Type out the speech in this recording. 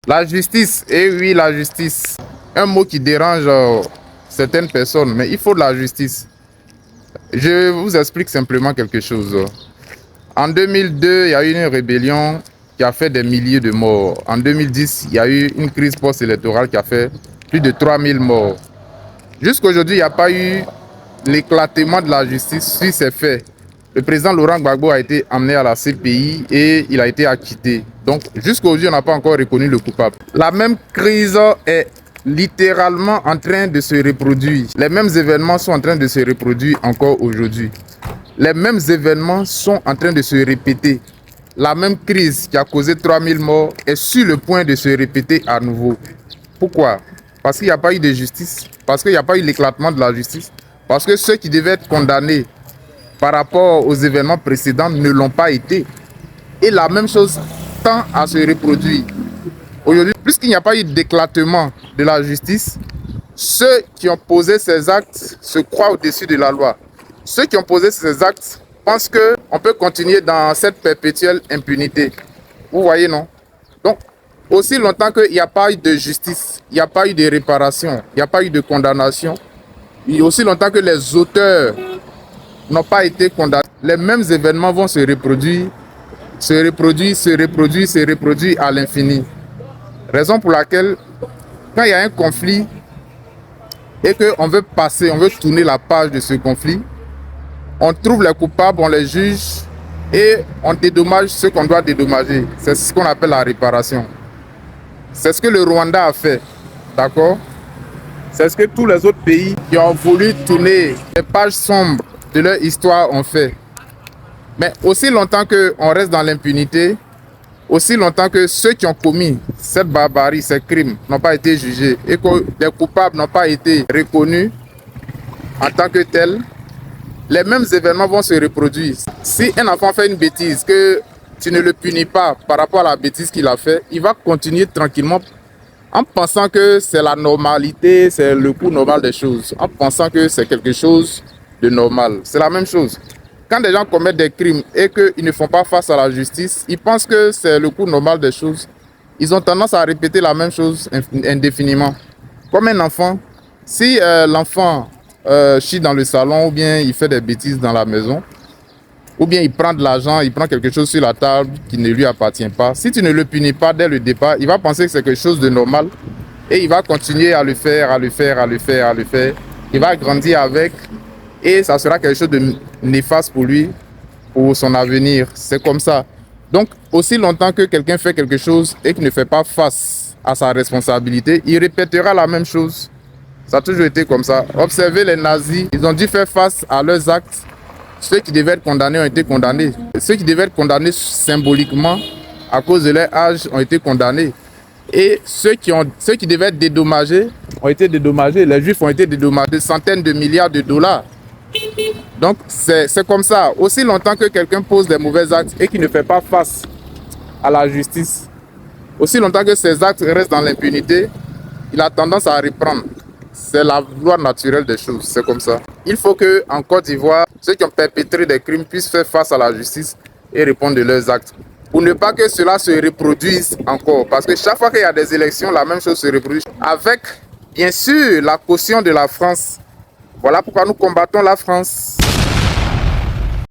La justice, eh oui, la justice. Un mot qui dérange certaines personnes, mais il faut de la justice. Je vous explique simplement quelque chose. En 2002, il y a eu une rébellion qui a fait des milliers de morts. En 2010, il y a eu une crise post-électorale qui a fait plus de 3000 morts. Jusqu'à aujourd'hui, il n'y a pas eu l'éclatement de la justice sur ces faits. Le président Laurent Gbagbo a été amené à la CPI et il a été acquitté. Donc, jusqu'à aujourd'hui, on n'a pas encore reconnu le coupable. La même crise est littéralement en train de se reproduire. Les mêmes événements sont en train de se reproduire encore aujourd'hui. Les mêmes événements sont en train de se répéter. La même crise qui a causé 3000 morts est sur le point de se répéter à nouveau. Pourquoi? Parce qu'il n'y a pas eu de justice, parce qu'il n'y a pas eu l'éclatement de la justice, parce que ceux qui devaient être condamnés par rapport aux événements précédents ne l'ont pas été. Et la même chose tend à se reproduire. Aujourd'hui, puisqu'il n'y a pas eu d'éclatement de la justice, ceux qui ont posé ces actes se croient au-dessus de la loi. Ceux qui ont posé ces actes pensent qu'on peut continuer dans cette perpétuelle impunité. Vous voyez, non? Donc, aussi longtemps qu'il n'y a pas eu de justice, il n'y a pas eu de réparation, il n'y a pas eu de condamnation, et aussi longtemps que les auteurs n'ont pas été condamnés, les mêmes événements vont se reproduire, se reproduire à l'infini. Raison pour laquelle, quand il y a un conflit et qu'on veut passer, on veut tourner la page de ce conflit, on trouve les coupables, on les juge et on dédommage ce qu'on doit dédommager. C'est ce qu'on appelle la réparation. C'est ce que le Rwanda a fait, d'accord? C'est ce que tous les autres pays qui ont voulu tourner les pages sombres de leur histoire ont fait. Mais aussi longtemps qu'on reste dans l'impunité, aussi longtemps que ceux qui ont commis cette barbarie, ces crimes, n'ont pas été jugés et que les coupables n'ont pas été reconnus en tant que tels, les mêmes événements vont se reproduire. Si un enfant fait une bêtise, que tu ne le punis pas par rapport à la bêtise qu'il a fait, il va continuer tranquillement en pensant que c'est la normalité, c'est le cours normal des choses, en pensant que c'est quelque chose de normal. C'est la même chose. Quand des gens commettent des crimes et qu'ils ne font pas face à la justice, ils pensent que c'est le cours normal des choses. Ils ont tendance à répéter la même chose indéfiniment. Comme un enfant, si l'enfant chie dans le salon ou bien il fait des bêtises dans la maison, ou bien il prend de l'argent, il prend quelque chose sur la table qui ne lui appartient pas. Si tu ne le punis pas dès le départ, il va penser que c'est quelque chose de normal et il va continuer à le faire, à le faire, à le faire, à le faire. Il va grandir avec et ça sera quelque chose de néfaste pour lui, pour son avenir. C'est comme ça. Donc, aussi longtemps que quelqu'un fait quelque chose et qu'il ne fait pas face à sa responsabilité, il répétera la même chose. Ça a toujours été comme ça. Observez les nazis, ils ont dû faire face à leurs actes. Ceux qui devaient être condamnés ont été condamnés. Ceux qui devaient être condamnés symboliquement à cause de leur âge ont été condamnés. Et ceux qui devaient être dédommagés ont été dédommagés. Les Juifs ont été dédommagés de centaines de milliards de dollars. Donc c'est comme ça. Aussi longtemps que quelqu'un pose des mauvais actes et qui ne fait pas face à la justice, aussi longtemps que ces actes restent dans l'impunité, il a tendance à reprendre. C'est la loi naturelle des choses, c'est comme ça. Il faut qu'en Côte d'Ivoire, ceux qui ont perpétré des crimes puissent faire face à la justice et répondre de leurs actes. Pour ne pas que cela se reproduise encore. Parce que chaque fois qu'il y a des élections, la même chose se reproduit. Avec, bien sûr, la caution de la France. Voilà pourquoi nous combattons la France.